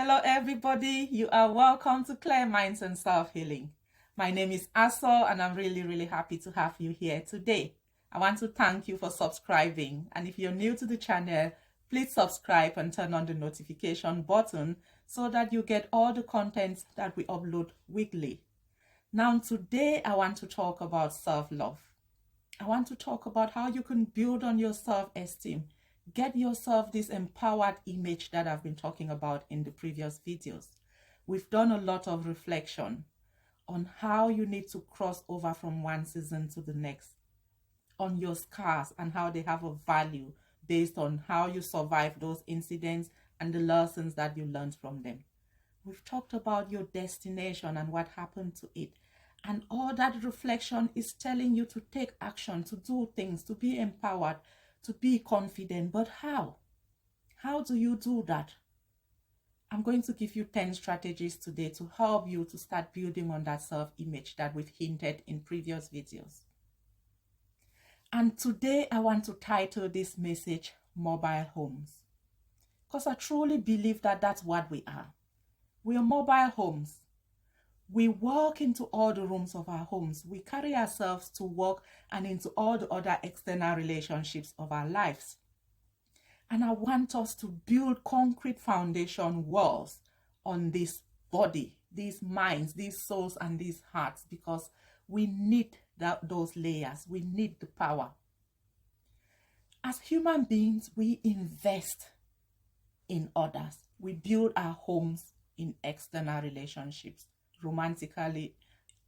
Hello, everybody. You are welcome to Clear Minds and Self Healing. My name is Aso, and I'm really happy to have you here today. I want to thank you for subscribing. And if you're new to the channel, please subscribe and turn on the notification button so that you get all the content that we upload weekly. Now, today, I want to talk about self-love. I want to talk about how you can build on your self-esteem. Get yourself this empowered image that I've been talking about in the previous videos. We've done a lot of reflection on how you need to cross over from one season to the next, on your scars and how they have a value based on how you survive those incidents and the lessons that you learned from them. We've talked about your destination and what happened to it. And all that reflection is telling you to take action, to do things, to be empowered, to be confident. But how? How do you do that? I'm going to give you 10 strategies today to help you to start building on that self-image that we've hinted in previous videos. And today I want to title this message Mobile Homes, because I truly believe that that's what we are. We are mobile homes. We walk into all the rooms of our homes. We carry ourselves to work and into all the other external relationships of our lives. And I want us to build concrete foundation walls on this body, these minds, these souls, and these hearts, because we need those layers. We need the power. As human beings, we invest in others. We build our homes in external relationships, romantically,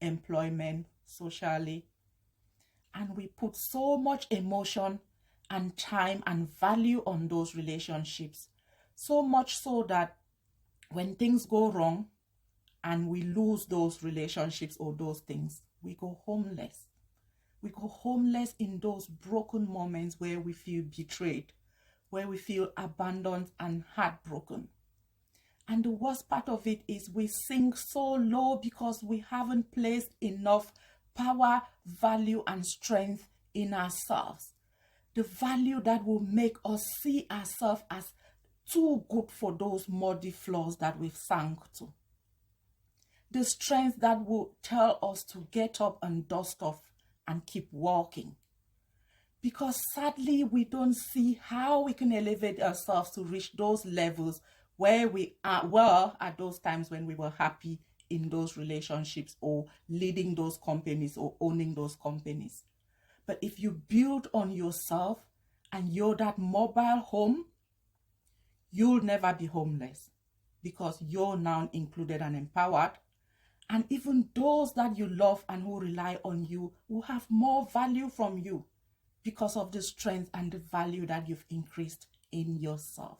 employment, socially, and we put so much emotion and time and value on those relationships, so much so that when things go wrong and we lose those relationships or those things, we go homeless. We go homeless in those broken moments where we feel betrayed, where we feel abandoned and heartbroken. And the worst part of it is we sink so low because we haven't placed enough power, value, and strength in ourselves. The value that will make us see ourselves as too good for those muddy floors that we've sunk to. The strength that will tell us to get up and dust off and keep walking. Because sadly, we don't see how we can elevate ourselves to reach those levels where we were at those times when we were happy in those relationships or leading those companies or owning those companies. But if you build on yourself and you're that mobile home, you'll never be homeless because you're now included and empowered. And even those that you love and who rely on you will have more value from you because of the strength and the value that you've increased in yourself.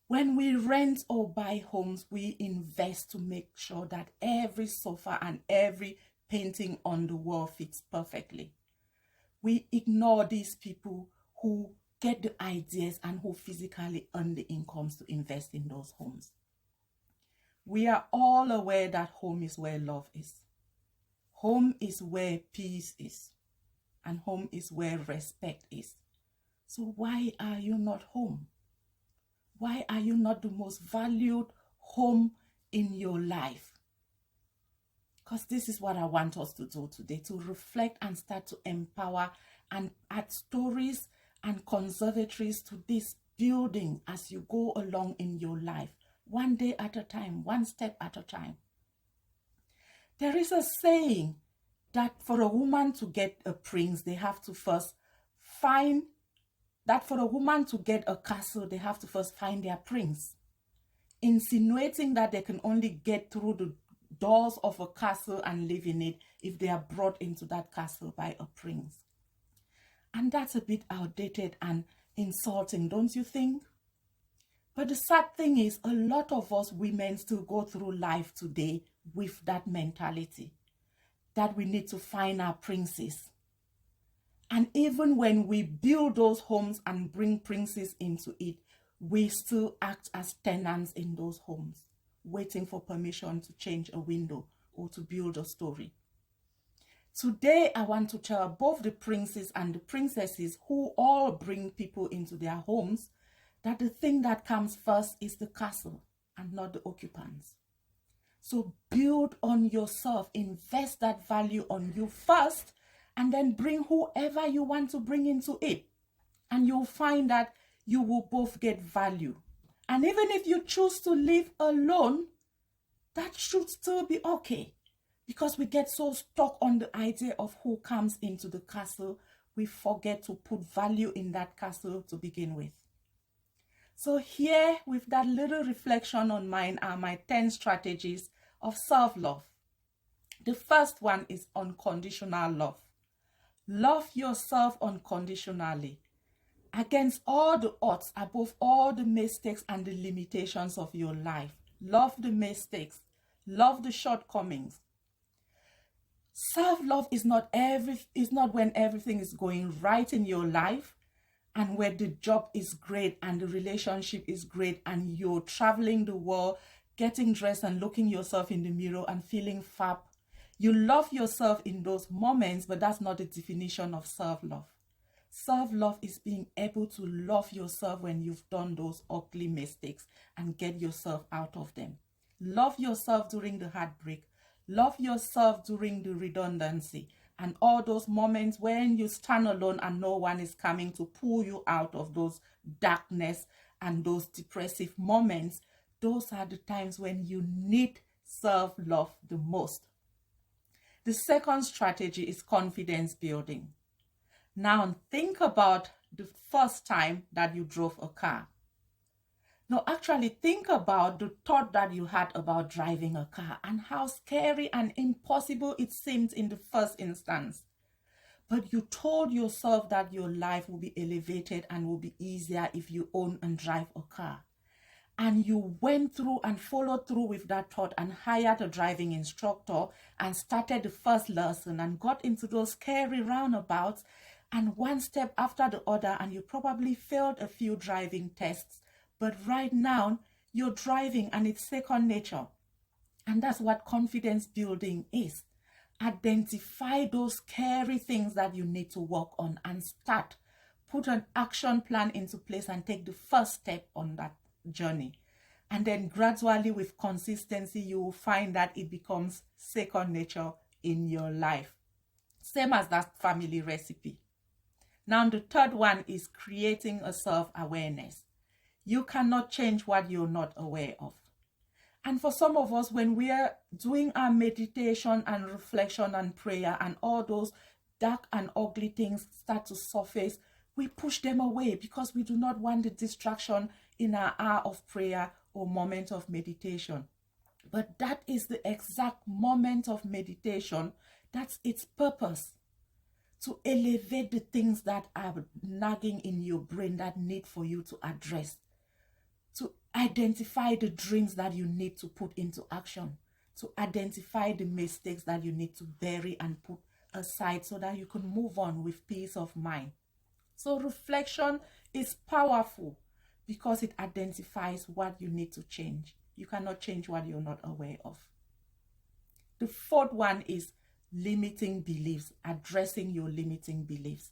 When we rent or buy homes, we invest to make sure that every sofa and every painting on the wall fits perfectly. We ignore these people who get the ideas and who physically earn the incomes to invest in those homes. We are all aware that home is where love is. Home is where peace is. And home is where respect is. So why are you not home? Why are you not the most valued home in your life? Because this is what I want us to do today, to reflect and start to empower and add stories and conservatories to this building as you go along in your life, one day at a time, one step at a time. There is a saying that for a woman to get a prince, they have to first find that for a woman to get a castle, they have to first find their prince, insinuating that they can only get through the doors of a castle and live in it if they are brought into that castle by a prince. And that's a bit outdated and insulting, don't you think? But the sad thing is, a lot of us women still go through life today with that mentality that we need to find our princes. And even when we build those homes and bring princes into it, we still act as tenants in those homes, waiting for permission to change a window or to build a story. Today, I want to tell both the princes and the princesses who all bring people into their homes that the thing that comes first is the castle. and not the occupants. So build on yourself, invest that value on you first, and then bring whoever you want to bring into it. And you'll find that you will both get value. And even if you choose to live alone, that should still be okay. Because we get so stuck on the idea of who comes into the castle, we forget to put value in that castle to begin with. So here, with that little reflection on mine, are my 10 strategies of self-love. The first one is unconditional love. Love yourself unconditionally. Against all the odds, above all the mistakes and the limitations of your life. Love the mistakes. Love the shortcomings. Self-love is not when everything is going right in your life and where the job is great and the relationship is great and you're traveling the world, getting dressed and looking yourself in the mirror and feeling fab. You love yourself in those moments, but that's not the definition of self-love. Self-love is being able to love yourself when you've done those ugly mistakes and get yourself out of them. Love yourself during the heartbreak. Love yourself during the redundancy and all those moments when you stand alone and no one is coming to pull you out of those darkness and those depressive moments. Those are the times when you need self-love the most. The second strategy is confidence building. Now think about the first time that you drove a car. No, actually think about the thought that you had about driving a car and how scary and impossible it seemed in the first instance. But you told yourself that your life will be elevated and will be easier if you own and drive a car. And you went through and followed through with that thought and hired a driving instructor and started the first lesson and got into those scary roundabouts and one step after the other, and you probably failed a few driving tests. But right now, you're driving and it's second nature. And that's what confidence building is. Identify those scary things that you need to work on and start. Put an action plan into place and take the first step on that journey. And then gradually with consistency, you will find that it becomes second nature in your life. Same as that family recipe. Now, the third one is creating a self-awareness. You cannot change what you're not aware of. And for some of us, when we are doing our meditation and reflection and prayer and all those dark and ugly things start to surface, we push them away because we do not want the distraction in our hour of prayer or moment of meditation. But that is the exact moment of meditation. That's its purpose. To elevate the things that are nagging in your brain that need for you to address. To identify the dreams that you need to put into action. To identify the mistakes that you need to bury and put aside so that you can move on with peace of mind. So reflection is powerful because it identifies what you need to change. You cannot change what you're not aware of. The fourth one is limiting beliefs, addressing your limiting beliefs.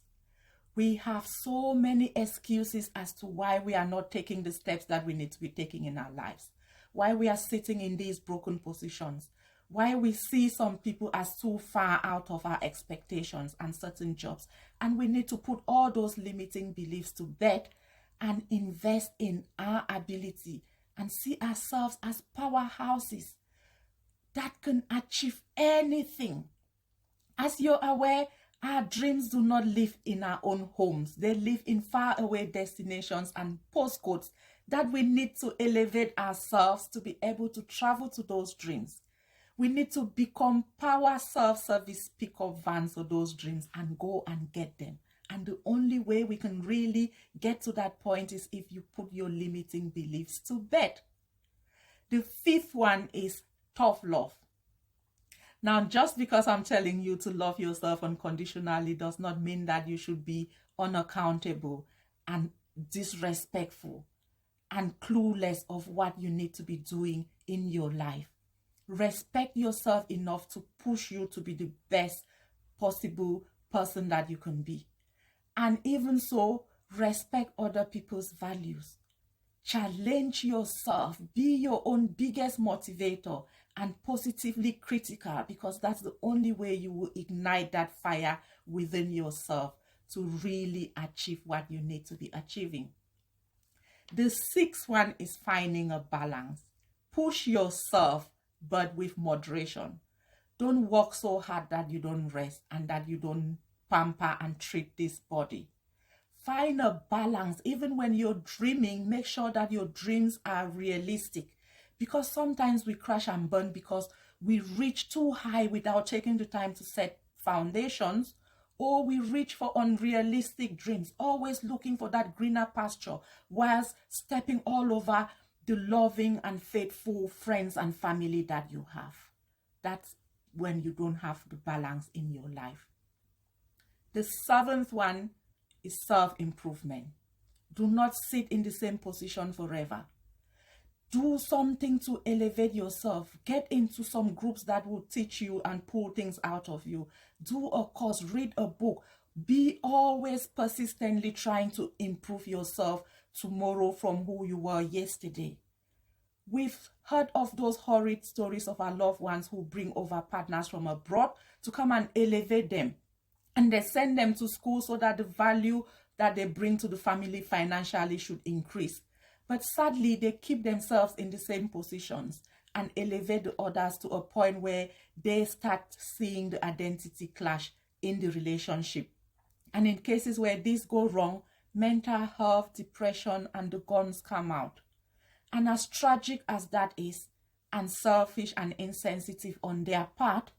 We have so many excuses as to why we are not taking the steps that we need to be taking in our lives, why we are sitting in these broken positions, why we see some people as too far out of our expectations and certain jobs. And we need to put all those limiting beliefs to bed and invest in our ability and see ourselves as powerhouses that can achieve anything. As you're aware, our dreams do not live in our own homes. They live in faraway destinations and postcodes that we need to elevate ourselves to be able to travel to those dreams. We need to become power self-service pickup vans for those dreams and go and get them. And the only way we can really get to that point is if you put your limiting beliefs to bed. The fifth one is tough love. Now, just because I'm telling you to love yourself unconditionally does not mean that you should be unaccountable and disrespectful and clueless of what you need to be doing in your life. Respect yourself enough to push you to be the best possible person that you can be. And even so, respect other people's values. Challenge yourself. Be your own biggest motivator and positively critical, because that's the only way you will ignite that fire within yourself to really achieve what you need to be achieving. The sixth one is finding a balance. Push yourself, but with moderation. Don't work so hard that you don't rest and that you don't pamper and treat this body. Find a balance. Even when you're dreaming, make sure that your dreams are realistic, because sometimes we crash and burn because we reach too high without taking the time to set foundations, or we reach for unrealistic dreams, always looking for that greener pasture whilst stepping all over the loving and faithful friends and family that you have. That's when you don't have the balance in your life. The seventh one is self-improvement. Do not sit in the same position forever. Do something to elevate yourself. Get into some groups that will teach you and pull things out of you. Do a course, read a book. Be always persistently trying to improve yourself tomorrow from who you were yesterday. We've heard of those horrid stories of our loved ones who bring over partners from abroad to come and elevate them. And they send them to school so that the value that they bring to the family financially should increase. But sadly, they keep themselves in the same positions and elevate the others to a point where they start seeing the identity clash in the relationship. And in cases where this go wrong, mental health, depression, and the guns come out. And as tragic as that is, and selfish and insensitive on their part,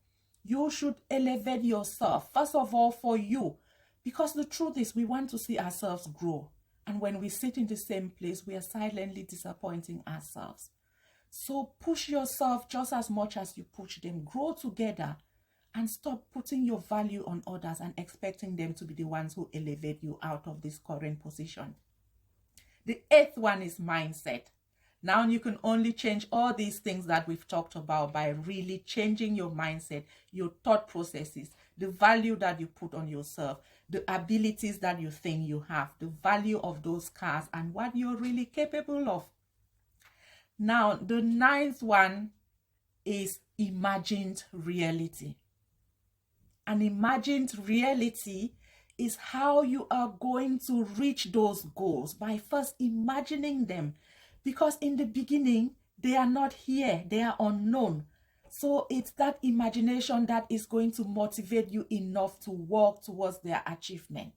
you should elevate yourself, first of all, for you. Because the truth is, we want to see ourselves grow. And when we sit in the same place, we are silently disappointing ourselves. So push yourself just as much as you push them. Grow together and stop putting your value on others and expecting them to be the ones who elevate you out of this current position. The eighth one is mindset. Now you can only change all these things that we've talked about by really changing your mindset, your thought processes, the value that you put on yourself, the abilities that you think you have, the value of those cars, and what you're really capable of. Now, the ninth one is imagined reality. An imagined reality is how you are going to reach those goals by first imagining them. Because in the beginning, they are not here, they are unknown. So it's that imagination that is going to motivate you enough to work towards their achievement.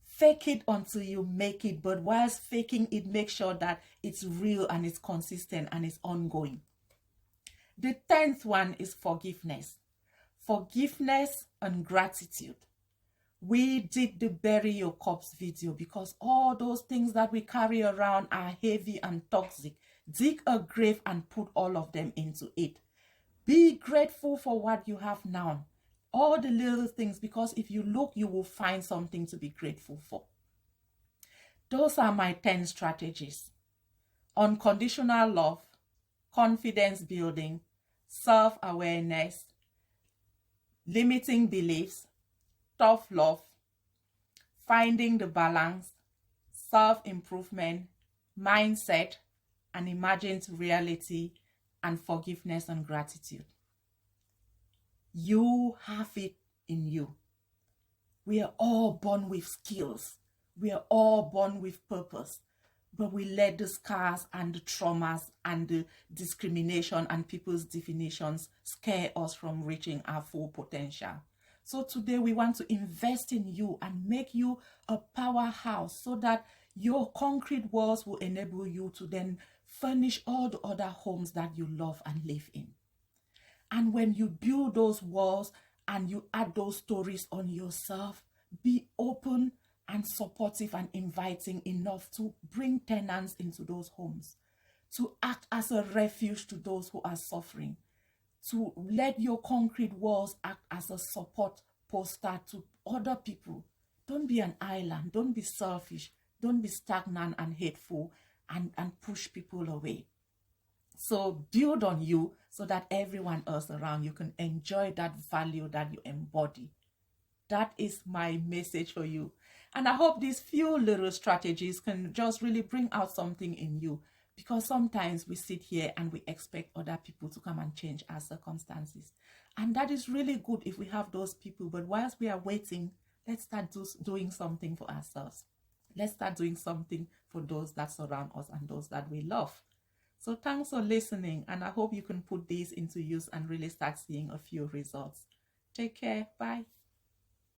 Fake it until you make it, but whilst faking it, make sure that it's real and it's consistent and it's ongoing. The 10th one is forgiveness. Forgiveness and gratitude. We did the bury your corpse video because all those things that we carry around are heavy and toxic. Dig a grave and put all of them into it. Be grateful for what you have now. All the little things, because if you look, you will find something to be grateful for. Those are my 10 strategies. Unconditional love, confidence building, self-awareness, limiting beliefs, tough love, finding the balance, self-improvement, mindset, and imagined reality, and forgiveness and gratitude. You have it in you. We are all born with skills. We are all born with purpose. But we let the scars and the traumas and the discrimination and people's definitions scare us from reaching our full potential. So today we want to invest in you and make you a powerhouse so that your concrete walls will enable you to then furnish all the other homes that you love and live in. And when you build those walls and you add those stories on yourself, be open and supportive and inviting enough to bring tenants into those homes, to act as a refuge to those who are suffering, to let your concrete walls act as a support poster to other people. Don't be an island. Don't be selfish. Don't be stagnant and hateful and push people away. So build on you so that everyone else around you can enjoy that value that you embody. That is my message for you. And I hope these few little strategies can just really bring out something in you, because sometimes we sit here and we expect other people to come and change our circumstances. And that is really good if we have those people. But whilst we are waiting, let's start doing something for ourselves. Let's start doing something for those that surround us and those that we love. So thanks for listening, and I hope you can put these into use and really start seeing a few results. Take care. Bye.